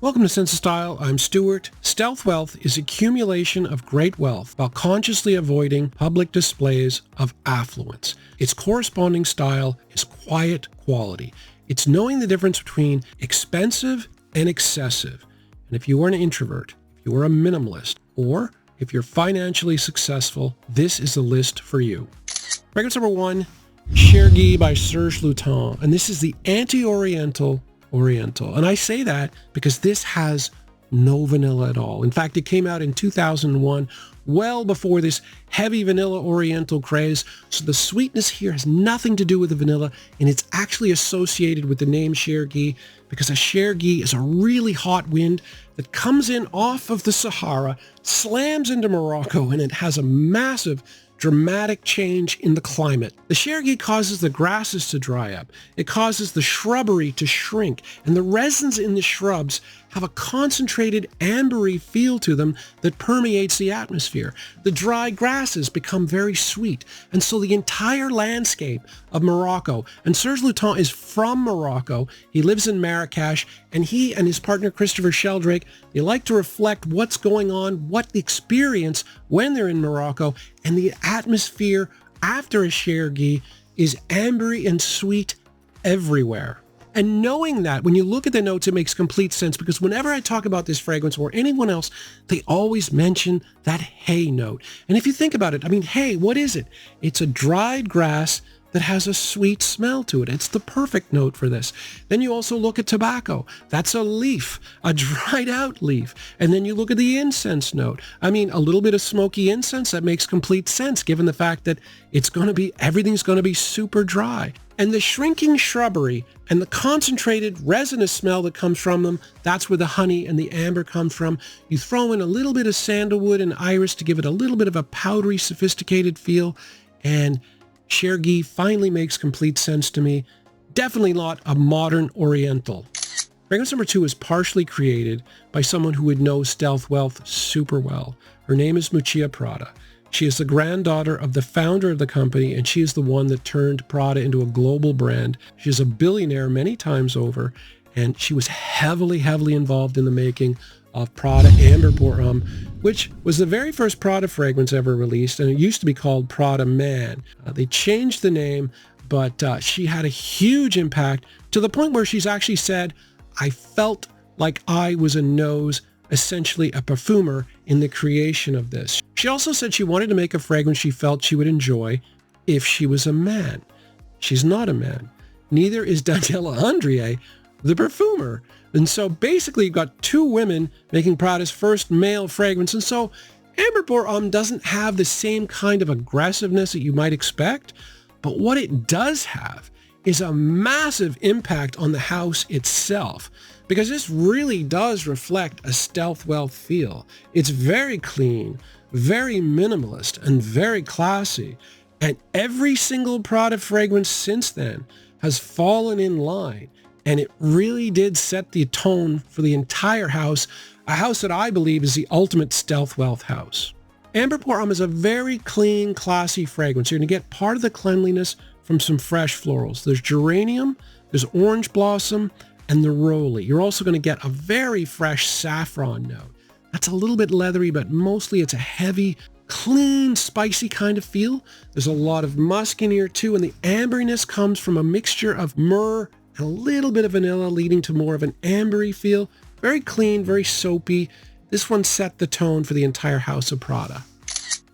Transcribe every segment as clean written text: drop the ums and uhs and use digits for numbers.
Welcome to Sense of Style. I'm Stuart. Stealth wealth is accumulation of great wealth while consciously avoiding public displays of affluence. Its corresponding style is quiet quality. It's knowing the difference between expensive and excessive. And if you are an introvert, if you are a minimalist, or if you're financially successful, this is the list for you. Fragrance number 1, Chergui by Serge Lutens. And this is the anti-Oriental Oriental. And I say that because this has no vanilla at all. In fact, it came out in 2001, well before this heavy vanilla Oriental craze. So the sweetness here has nothing to do with the vanilla, and it's actually associated with the name Chergui because a Chergui is a really hot wind that comes in off of the Sahara, slams into Morocco, and it has a massive dramatic change in the climate. The Chergui causes the grasses to dry up. It causes the shrubbery to shrink, and the resins in the shrubs have a concentrated ambery feel to them that permeates the atmosphere. The dry grasses become very sweet, and so the entire landscape of Morocco, and Serge Lutens is from Morocco, he lives in Marrakesh, and he and his partner Christopher Sheldrake, they like to reflect what's going on, what the experience when they're in Morocco, and the atmosphere after a Chergui is ambery and sweet everywhere. And knowing that, when you look at the notes, it makes complete sense because whenever I talk about this fragrance or anyone else, they always mention that hay note. And if you think about it, I mean, hay, what is it? It's a dried grass that has a sweet smell to it. It's the perfect note for this. Then you also look at tobacco. That's a leaf, a dried out leaf. And then you look at the incense note. I mean, a little bit of smoky incense, that makes complete sense given the fact that everything's going to be super dry. And the shrinking shrubbery and the concentrated resinous smell that comes from them, that's where the honey and the amber come from. You throw in a little bit of sandalwood and iris to give it a little bit of a powdery, sophisticated feel, and Chergui finally makes complete sense to me. Definitely not a modern Oriental. Fragrance number 2 is partially created by someone who would know stealth wealth super well. Her name is Miuccia Prada. She is the granddaughter of the founder of the company, and she is the one that turned Prada into a global brand. She is a billionaire many times over, and she was heavily involved in the making of Prada Amber Borum, which was the very first Prada fragrance ever released, and it used to be called Prada Man. They changed the name, but she had a huge impact to the point where she's actually said, I felt like I was a nose, essentially a perfumer, in the creation of this. She also said she wanted to make a fragrance she felt she would enjoy if she was a man. She's not a man. Neither is Daniela Andrié, the perfumer. And so basically you've got two women making Prada's first male fragrance. And so Amber Borum doesn't have the same kind of aggressiveness that you might expect. But what it does have is a massive impact on the house itself, because this really does reflect a stealth wealth feel. It's very clean, very minimalist, and very classy. And every single Prada fragrance since then has fallen in line. And it really did set the tone for the entire house, a house that I believe is the ultimate stealth wealth house. Amber Borum is a very clean, classy fragrance. You're going to get part of the cleanliness from some fresh florals. There's geranium, there's orange blossom, and the rolly. You're also going to get a very fresh saffron note. That's a little bit leathery, but mostly it's a heavy, clean, spicy kind of feel. There's a lot of musk in here too, and the amberiness comes from a mixture of myrrh and a little bit of vanilla, leading to more of an ambery feel. Very clean, very soapy. This one set the tone for the entire house of Prada.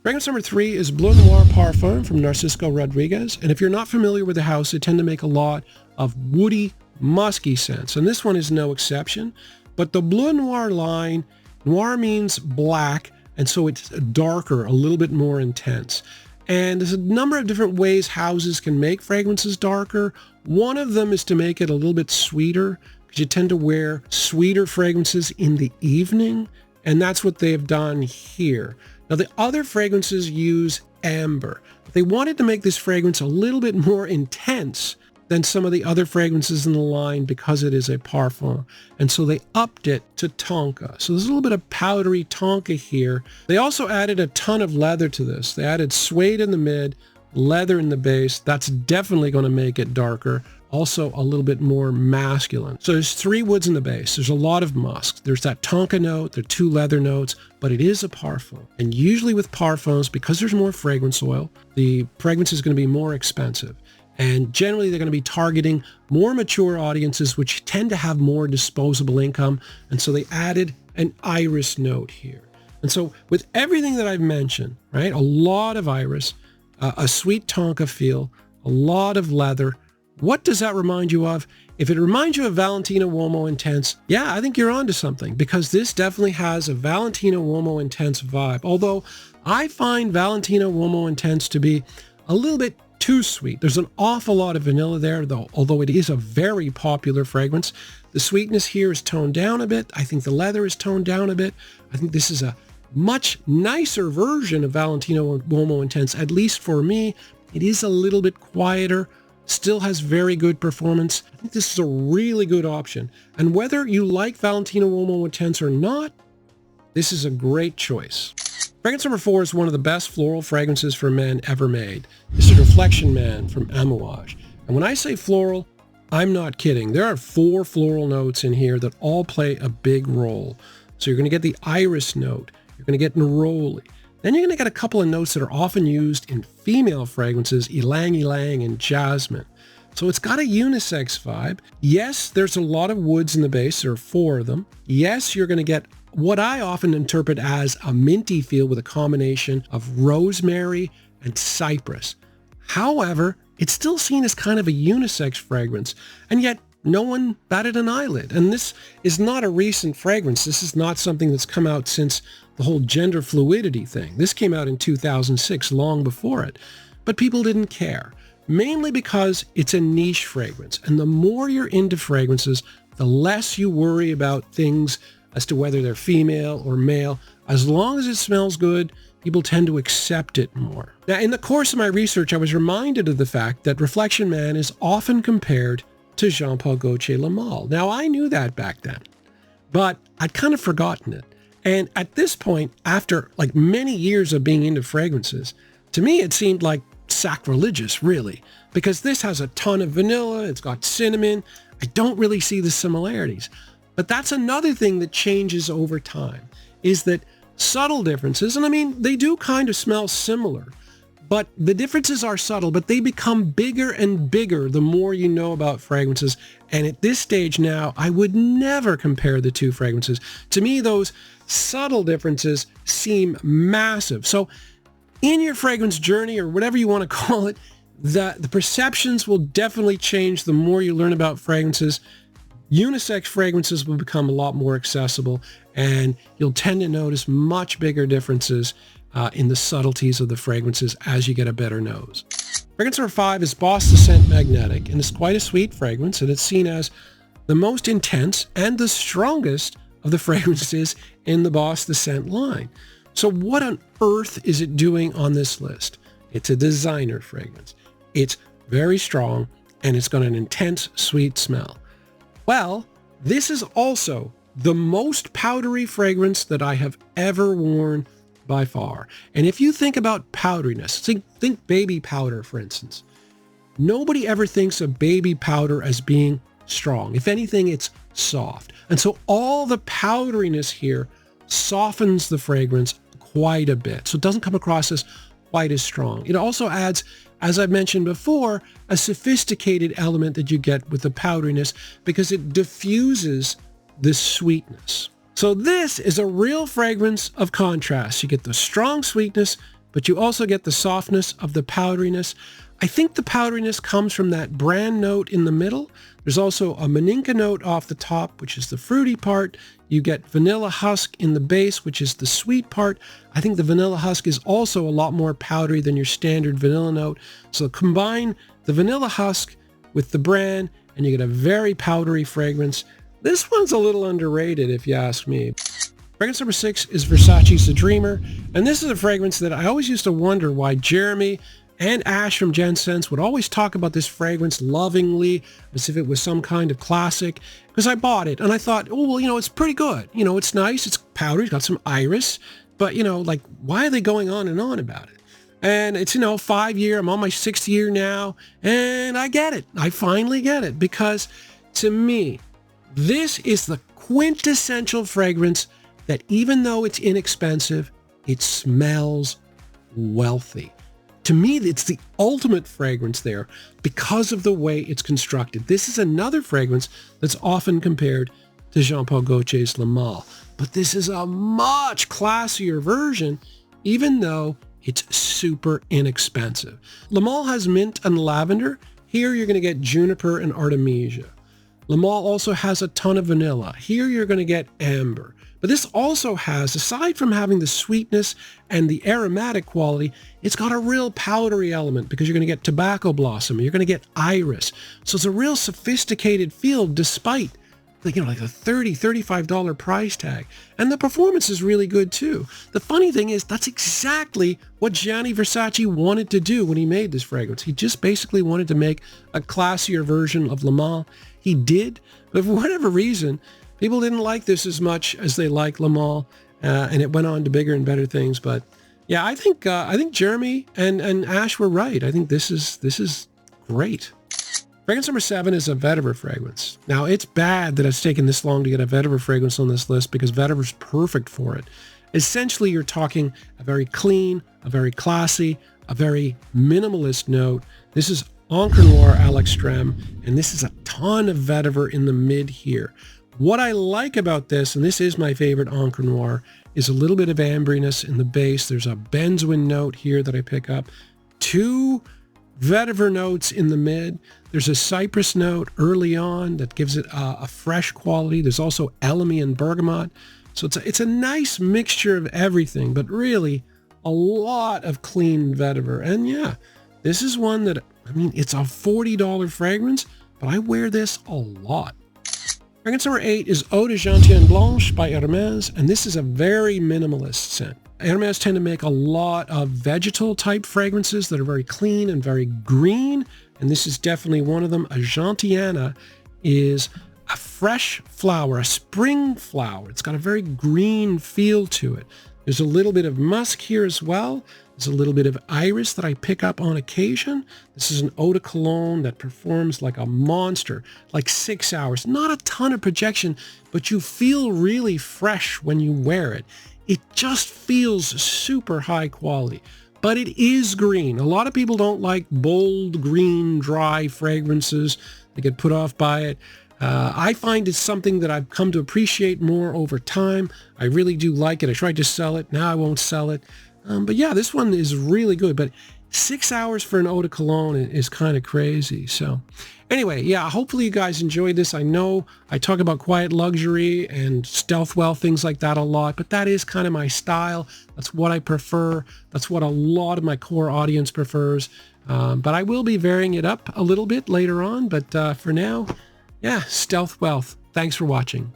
Fragrance number 3 is Bleu Noir Parfum from Narcisco Rodriguez. And if you're not familiar with the house, they tend to make a lot of woody, musky scents. And this one is no exception. But the Bleu Noir line, noir means black, and so it's darker, a little bit more intense. And there's a number of different ways houses can make fragrances darker. One of them is to make it a little bit sweeter, because you tend to wear sweeter fragrances in the evening, and that's what they have done here. Now, the other fragrances use amber. They wanted to make this fragrance a little bit more intense than some of the other fragrances in the line because it is a parfum. And so they upped it to tonka. So there's a little bit of powdery tonka here. They also added a ton of leather to this. They added suede in the mid, leather in the base. That's definitely going to make it darker. also a little bit more masculine. So there's 3 woods in the base. There's a lot of musk. There's that tonka note, there are 2 leather notes, but it is a parfum. And usually with parfums, because there's more fragrance oil, the fragrance is going to be more expensive. And generally they're going to be targeting more mature audiences, which tend to have more disposable income. And so they added an iris note here. And so with everything that I've mentioned, right, a lot of iris, a sweet tonka feel, a lot of leather, what does that remind you of? If it reminds you of Valentino Uomo Intense, yeah, I think you're onto something, because this definitely has a Valentino Uomo Intense vibe. Although I find Valentino Uomo Intense to be a little bit too sweet. There's an awful lot of vanilla there, though, although it is a very popular fragrance. The sweetness here is toned down a bit. I think the leather is toned down a bit. I think this is a much nicer version of Valentino Uomo Intense, at least for me. It is a little bit quieter, still has very good performance. I think this is a really good option. And whether you like Valentino Uomo Intense or not, this is a great choice. Fragrance number 4 is one of the best floral fragrances for men ever made. This is Reflection Man from Amouage. And when I say floral, I'm not kidding. There are 4 floral notes in here that all play a big role. So you're going to get the iris note. You're going to get neroli. Then you're going to get a couple of notes that are often used in female fragrances, ylang ylang and jasmine. So it's got a unisex vibe. Yes, there's a lot of woods in the base. There are 4 of them. Yes, you're going to get what I often interpret as a minty feel with a combination of rosemary and cypress. However, it's still seen as kind of a unisex fragrance, and yet no one batted an eyelid. And this is not a recent fragrance. This is not something that's come out since the whole gender fluidity thing. This came out in 2006, long before it. But people didn't care, mainly because it's a niche fragrance. And the more you're into fragrances, the less you worry about things as to whether they're female or male. As long as it smells good, people tend to accept it more. Now, in the course of my research, I was reminded of the fact that Reflection Man is often compared to Jean-Paul Gaultier Le Male. Now, I knew that back then, but I'd kind of forgotten it. And at this point, after like many years of being into fragrances, to me, it seemed like sacrilegious, really, because this has a ton of vanilla, it's got cinnamon. I don't really see the similarities. But that's another thing that changes over time, is that subtle differences, and I mean, they do kind of smell similar, but the differences are subtle, but they become bigger and bigger the more you know about fragrances. And at this stage now, I would never compare the 2 fragrances. To me, those subtle differences seem massive. So in your fragrance journey, or whatever you want to call it, the perceptions will definitely change the more you learn about fragrances. Unisex fragrances will become a lot more accessible, and you'll tend to notice much bigger differences in the subtleties of the fragrances as you get a better nose. Fragrance number 5 is Boss the Scent Magnetic, and it's quite a sweet fragrance, and it's seen as the most intense and the strongest of the fragrances in the Boss the Scent line. So what on earth is it doing on this list? It's a designer fragrance. It's very strong, and it's got an intense, sweet smell. Well, this is also the most powdery fragrance that I have ever worn by far. And if you think about powderiness, think baby powder, for instance. Nobody ever thinks of baby powder as being strong. If anything, it's soft. And so all the powderiness here softens the fragrance quite a bit. So it doesn't come across as quite as strong. It also adds, as I've mentioned before, a sophisticated element that you get with the powderiness because it diffuses this sweetness. So this is a real fragrance of contrast. You get the strong sweetness, but you also get the softness of the powderiness. I think the powderiness comes from that bran note in the middle. There's also a maninka note off the top, which is the fruity part. You get vanilla husk in the base, which is the sweet part. I think the vanilla husk is also a lot more powdery than your standard vanilla note. So combine the vanilla husk with the bran, and you get a very powdery fragrance. This one's a little underrated, if you ask me. Fragrance number 6 is Versace's Dreamer, and this is a fragrance that I always used to wonder why Jeremy and Ash from Gen Sense would always talk about this fragrance lovingly as if it was some kind of classic, because I bought it and I thought, oh, well, you know, it's pretty good. You know, it's nice. It's powdery. It's got some iris, but, you know, like, why are they going on and on about it? And it's, 5 year, I'm on my 6th year now, and I get it. I finally get it, because to me, this is the quintessential fragrance that even though it's inexpensive, it smells wealthy. To me, it's the ultimate fragrance there because of the way it's constructed. This is another fragrance that's often compared to Jean Paul Gaultier's Le Male, but this is a much classier version, even though it's super inexpensive. Le Male has mint and lavender. Here you're going to get juniper and artemisia. Le Male also has a ton of vanilla. Here you're going to get amber. But this also has, aside from having the sweetness and the aromatic quality, it's got a real powdery element because you're going to get tobacco blossom, you're going to get iris. So it's a real sophisticated feel despite like a $30, $35 price tag. And the performance is really good too. The funny thing is that's exactly what Gianni Versace wanted to do when he made this fragrance. He just basically wanted to make a classier version of Le Male. He did, but for whatever reason, people didn't like this as much as they like Le Male, and it went on to bigger and better things. But yeah, I think Jeremy and Ash were right. I think this is great. Fragrance number 7 is a Vetiver fragrance. Now, it's bad that it's taken this long to get a Vetiver fragrance on this list because Vetiver's perfect for it. Essentially, you're talking a very clean, a very classy, a very minimalist note. This is Encre Noir à l'extrême, and this is a ton of Vetiver in the mid here. What I like about this, and this is my favorite Encre Noir, is a little bit of ambriness in the base. There's a benzoin note here that I pick up. 2 Vetiver notes in the mid. There's a cypress note early on that gives it a fresh quality. There's also elemi and bergamot. So it's a nice mixture of everything, but really a lot of clean Vetiver. And yeah, this is one that, it's a $40 fragrance, but I wear this a lot. Fragrance number 8 is Eau de Gentiane Blanche by Hermes, and this is a very minimalist scent. Hermes tend to make a lot of vegetal type fragrances that are very clean and very green, and this is definitely one of them. A Gentiane is a fresh flower, a spring flower. It's got a very green feel to it. There's a little bit of musk here as well. There's a little bit of iris that I pick up on occasion. This is an eau de cologne that performs like a monster, like 6 hours. Not a ton of projection, but you feel really fresh when you wear it. It just feels super high quality, but it is green. A lot of people don't like bold, green, dry fragrances. They get put off by it. I find it's something that I've come to appreciate more over time. I really do like it. I tried to sell it. Now I won't sell it. But yeah, this one is really good. But 6 hours for an eau de cologne is kind of crazy. So anyway, yeah, hopefully you guys enjoyed this. I know I talk about quiet luxury and stealth wealth, things like that a lot, but that is kind of my style. That's what I prefer. That's what a lot of my core audience prefers. But I will be varying it up a little bit later on. But for now, yeah, stealth wealth. Thanks for watching.